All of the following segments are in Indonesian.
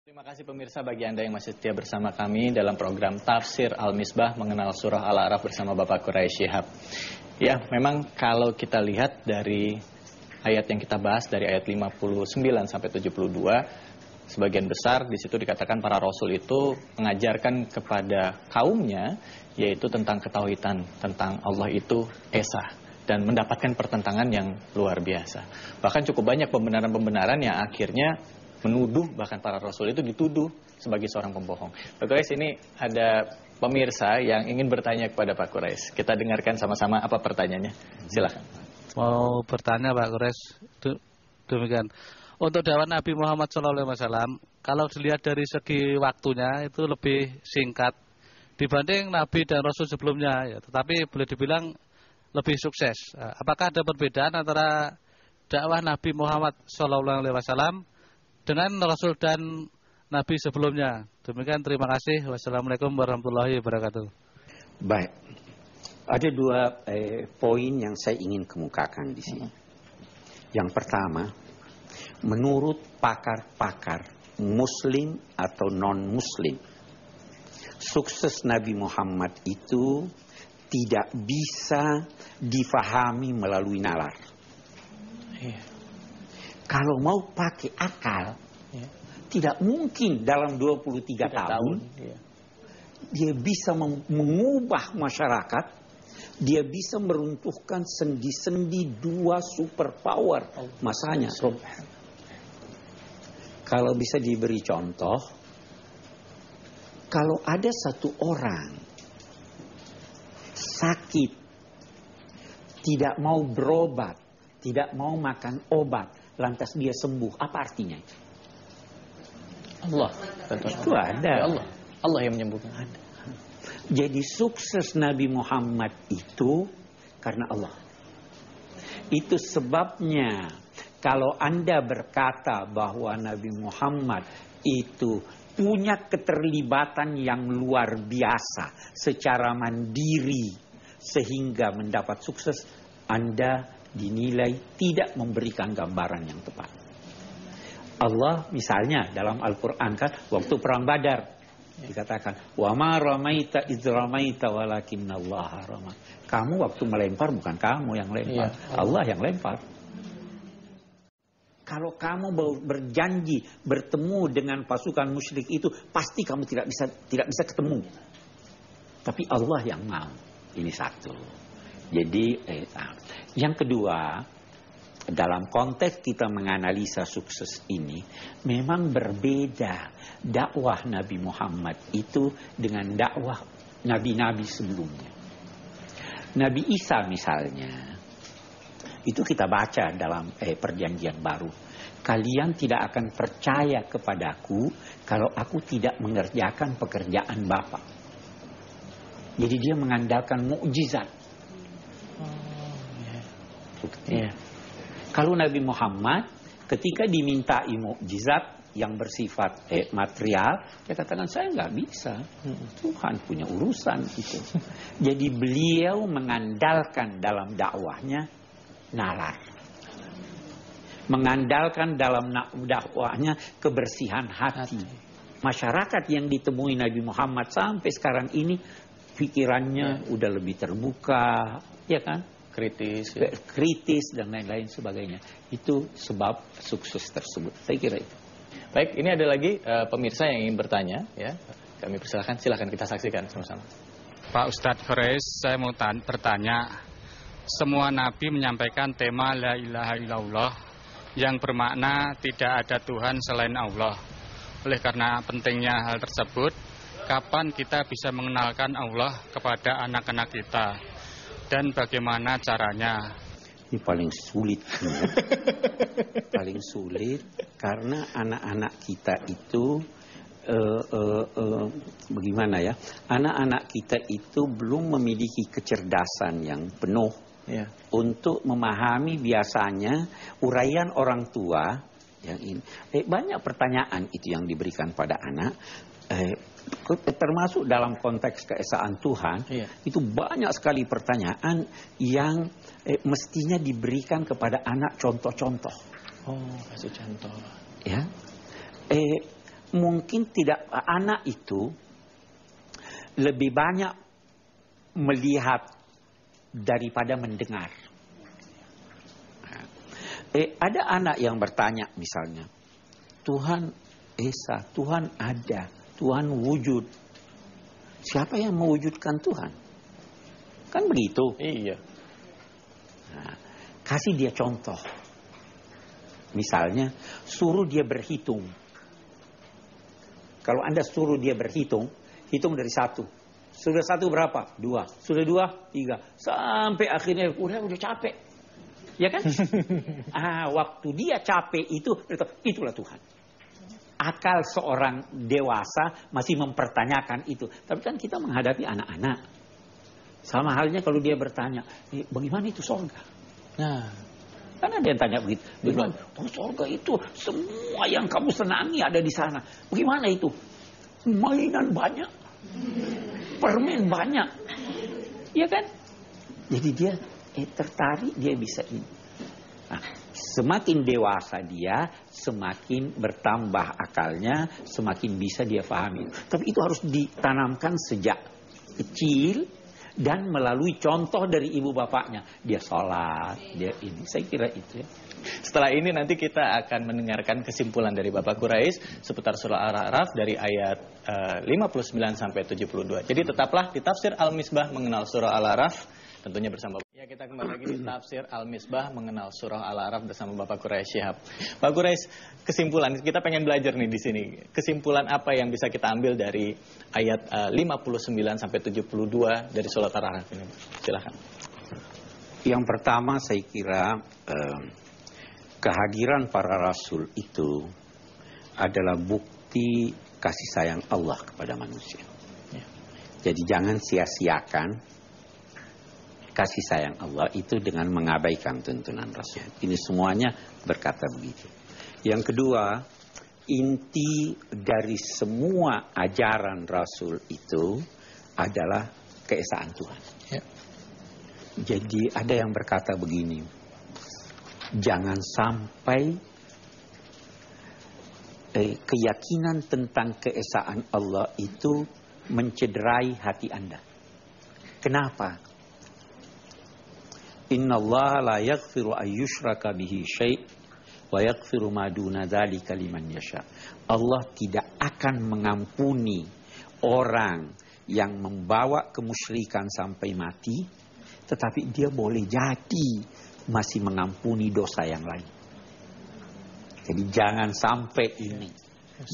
Terima kasih pemirsa bagi Anda yang masih setia bersama kami dalam program Tafsir Al-Misbah mengenal surah Al-A'raf bersama Bapak Quraisy Shihab. Ya, memang kalau kita lihat dari ayat yang kita bahas dari ayat 59 sampai 72, sebagian besar di situ dikatakan para rasul itu mengajarkan kepada kaumnya yaitu tentang ketauhidan, tentang Allah itu Esa, dan mendapatkan pertentangan yang luar biasa. Bahkan cukup banyak pembenaran-pembenaran yang akhirnya menuduh, bahkan para rasul itu dituduh sebagai seorang pembohong. Pak Quraisy, ini ada pemirsa yang ingin bertanya kepada Pak Quraisy. Kita dengarkan sama-sama apa pertanyaannya. Silakan. Mau bertanya Pak Quraisy, demikian. Untuk dakwah Nabi Muhammad SAW, kalau dilihat dari segi waktunya itu lebih singkat dibanding Nabi dan Rasul sebelumnya, ya. Tetapi boleh dibilang lebih sukses. Apakah ada perbedaan antara dakwah Nabi Muhammad SAW dengan Rasul dan Nabi sebelumnya? Demikian, terima kasih. Wassalamualaikum warahmatullahi wabarakatuh. Baik, ada dua poin yang saya ingin kemukakan di sini. Yang pertama, menurut pakar-pakar Muslim atau non-Muslim, sukses Nabi Muhammad itu tidak bisa difahami melalui nalar. Kalau mau pakai akal, tidak mungkin dalam 23 tahun dia bisa mengubah masyarakat, dia bisa meruntuhkan sendi-sendi dua superpower masanya. Kalau bisa diberi contoh, kalau ada satu orang sakit, tidak mau berobat, tidak mau makan obat, lantas dia sembuh, apa artinya? Allah. Itu ada. Allah yang menyembuhkan. Jadi sukses Nabi Muhammad itu karena Allah. Itu sebabnya kalau Anda berkata bahwa Nabi Muhammad itu punya keterlibatan yang luar biasa secara mandiri sehingga mendapat sukses, Anda dinilai tidak memberikan gambaran yang tepat. Allah misalnya dalam Al-Quran kan waktu perang Badar dikatakan wa ma ramaita idz ramaita walakinnallaha rama. Kamu waktu melempar bukan kamu yang lempar, Allah yang lempar. Kalau kamu berjanji bertemu dengan pasukan musyrik itu, pasti kamu tidak bisa ketemu. Tapi Allah yang mau. Ini satu. Jadi yang kedua, dalam konteks kita menganalisa sukses ini, memang berbeda dakwah Nabi Muhammad itu dengan dakwah nabi-nabi sebelumnya. Nabi Isa misalnya, itu kita baca dalam perjanjian baru. Kalian tidak akan percaya kepadaku kalau aku tidak mengerjakan pekerjaan Bapa. Jadi dia mengandalkan mukjizat. Kalau Nabi Muhammad ketika dimintai mukjizat yang bersifat material, dia katakan saya nggak bisa. Tuhan punya urusan itu. Jadi beliau mengandalkan dalam dakwahnya nalar. Mengandalkan dalam dakwahnya kebersihan hati. Masyarakat yang ditemui Nabi Muhammad sampai sekarang ini pikirannya udah lebih terbuka, ya kan? Kritis dan lain-lain sebagainya. Itu sebab sukses tersebut. Saya kira itu. Baik, ini ada lagi pemirsa yang ingin bertanya, ya. Kami persilakan, silakan kita saksikan sama-sama. Pak Ustadz Faris, saya mau bertanya. Semua nabi menyampaikan tema la ilaha illallah yang bermakna tidak ada Tuhan selain Allah. Oleh karena pentingnya hal tersebut, kapan kita bisa mengenalkan Allah kepada anak-anak kita? Dan bagaimana caranya? Ini paling sulit. Paling sulit karena anak-anak kita itu bagaimana ya? Anak-anak kita itu belum memiliki kecerdasan yang penuh untuk memahami biasanya uraian orang tua yang ini. Banyak pertanyaan itu yang diberikan pada anak. Termasuk dalam konteks keesaan Tuhan, itu banyak sekali pertanyaan yang mestinya diberikan kepada anak contoh-contoh. Oh, kasih contoh. Ya, mungkin tidak, anak itu lebih banyak melihat daripada mendengar. Ada anak yang bertanya misalnya, Tuhan Esa, Tuhan ada, Tuhan wujud. Siapa yang mewujudkan Tuhan? Kan begitu. Iya. Nah, kasih dia contoh. Misalnya, suruh dia berhitung. Kalau Anda suruh dia berhitung, hitung dari 1. Sudah 1 berapa? 2. Sudah 2, 3. Sampai akhirnya udah capek. Ya kan? Waktu dia capek itulah Tuhan. Akal seorang dewasa masih mempertanyakan itu. Tapi kan kita menghadapi anak-anak. Sama halnya kalau dia bertanya, bagaimana itu surga? Nah, kan ada yang tanya begitu. Bagaimana? Oh, surga itu semua yang kamu senangi ada di sana. Bagaimana itu? Mainan banyak. Permen banyak. Iya kan? Jadi dia tertarik, dia bisa ini. Nah, semakin dewasa dia, semakin bertambah akalnya, semakin bisa dia pahami. Tapi itu harus ditanamkan sejak kecil dan melalui contoh dari ibu bapaknya. Dia sholat, dia ini. Saya kira itu ya. Setelah ini nanti kita akan mendengarkan kesimpulan dari Bapak Quraisy seputar surah Al-A'raf dari ayat 59 sampai 72. Jadi tetaplah di Tafsir Al-Misbah mengenal surah Al-A'raf. Tentunya bersama ya, kita kembali lagi di Tafsir Al-Misbah mengenal surah Al-A'raf bersama Bapak Quraisy Shihab. Pak Quraisy, kesimpulan kita pengen belajar nih di sini. Kesimpulan apa yang bisa kita ambil dari ayat 59 sampai 72 dari surah Al-A'raf ini? Silakan. Yang pertama saya kira kehadiran para rasul itu adalah bukti kasih sayang Allah kepada manusia. Ya. Jadi jangan sia-siakan kasih sayang Allah itu dengan mengabaikan tuntunan Rasul. Ini semuanya berkata begitu. Yang kedua, inti dari semua ajaran Rasul itu adalah keesaan Tuhan. Ya. Jadi ada yang berkata begini, jangan sampai keyakinan tentang keesaan Allah itu mencederai hati Anda. Kenapa? Inna Allah la yaghfiru ayyushraka bihi syai' wa yaghfiru ma duna dzalika liman yasha. Allah tidak akan mengampuni orang yang membawa kemusyrikan sampai mati, tetapi dia boleh jadi masih mengampuni dosa yang lain. Jadi jangan sampai ini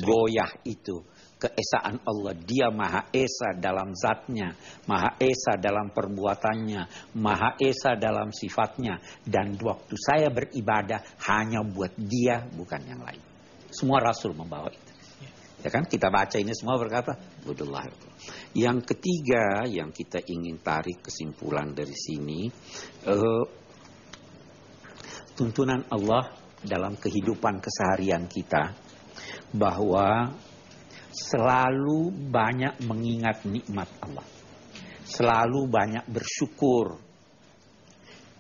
goyah itu keesaan Allah. Dia Maha Esa dalam zatnya, Maha Esa dalam perbuatannya, Maha Esa dalam sifatnya. Dan waktu saya beribadah hanya buat dia, bukan yang lain. Semua Rasul membawa itu. Ya kan, kita baca ini semua berkata, Budullah. Yang ketiga yang kita ingin tarik kesimpulan dari sini, tuntunan Allah dalam kehidupan keseharian kita, bahwa selalu banyak mengingat nikmat Allah. Selalu banyak bersyukur.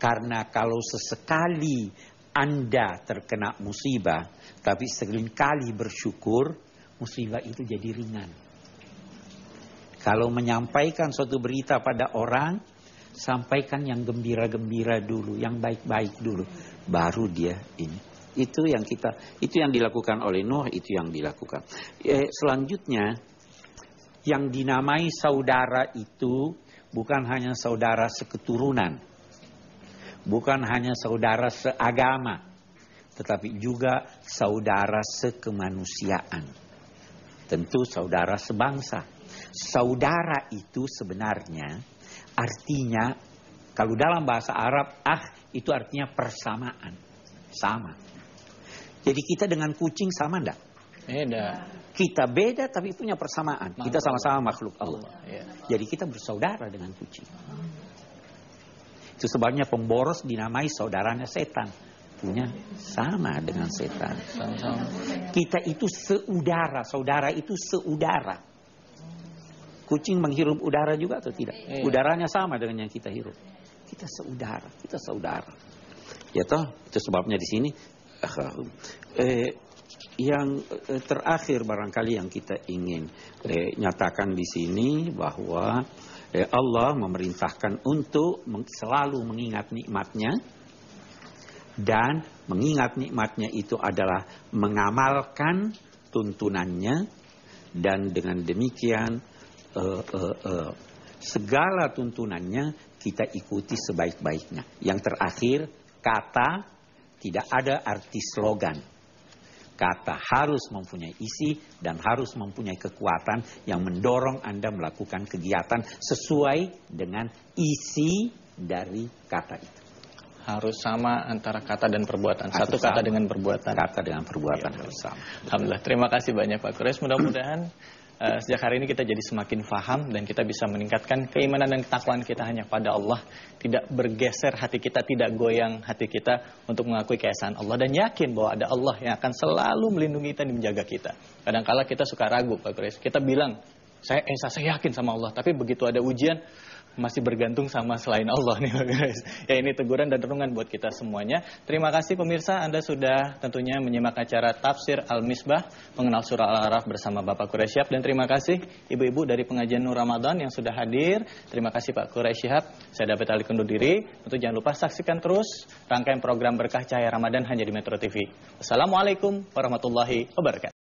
Karena kalau sesekali Anda terkena musibah, tapi seringkali bersyukur, musibah itu jadi ringan. Kalau menyampaikan suatu berita pada orang, sampaikan yang gembira-gembira dulu, yang baik-baik dulu. Baru dia ini. Itu yang dilakukan oleh Nuh, itu yang dilakukan. Selanjutnya, yang dinamai saudara itu bukan hanya saudara seketurunan, bukan hanya saudara seagama, tetapi juga saudara sekemanusiaan. Tentu saudara sebangsa. Saudara itu sebenarnya artinya, kalau dalam bahasa Arab, itu artinya persamaan, sama. Jadi kita dengan kucing sama enggak? Beda. Kita beda tapi punya persamaan. Kita sama-sama makhluk Allah. Ya. Jadi kita bersaudara dengan kucing. Itu sebabnya pemboros dinamai saudaranya setan. Punya sama dengan setan. Sama-sama. Kita itu seudara. Saudara itu seudara. Kucing menghirup udara juga atau tidak? Iya. Udaranya sama dengan yang kita hirup. Kita seudara. Kita saudara. Ya toh, itu sebabnya di sini. Yang terakhir barangkali yang kita ingin nyatakan di sini bahwa Allah memerintahkan untuk selalu mengingat nikmatnya, dan mengingat nikmatnya itu adalah mengamalkan tuntunannya, dan dengan demikian segala tuntunannya kita ikuti sebaik-baiknya. Yang terakhir, kata tidak ada arti slogan. Kata harus mempunyai isi dan harus mempunyai kekuatan yang mendorong Anda melakukan kegiatan sesuai dengan isi dari kata itu. Harus sama antara kata dan perbuatan. Harus Satu kata sama. dengan perbuatan. Kata dengan perbuatan Ya, harus sama. Alhamdulillah. Terima kasih banyak Pak Quraisy. Mudah-mudahan sejak hari ini kita jadi semakin faham dan kita bisa meningkatkan keimanan dan ketakwaan kita hanya pada Allah. Tidak bergeser hati kita, tidak goyang hati kita untuk mengakui keesaan Allah. Dan yakin bahwa ada Allah yang akan selalu melindungi kita dan menjaga kita. Kadang-kala kita suka ragu Pak Quraisy. Kita bilang, saya yakin sama Allah. Tapi begitu ada ujian, masih bergantung sama selain Allah nih Pak Quraisy. Ya, ini teguran dan renungan buat kita semuanya. Terima kasih pemirsa, Anda sudah tentunya menyimak acara Tafsir Al-Misbah mengenal surah Al-A'raf bersama Bapak Quraisy Shihab. Dan terima kasih ibu-ibu dari pengajian Nur Ramadan yang sudah hadir. Terima kasih Pak Quraisy Shihab. Saya David Ali undur diri. Untuk jangan lupa saksikan terus rangkaian program Berkah Cahaya Ramadan hanya di Metro TV. Wassalamualaikum warahmatullahi wabarakatuh.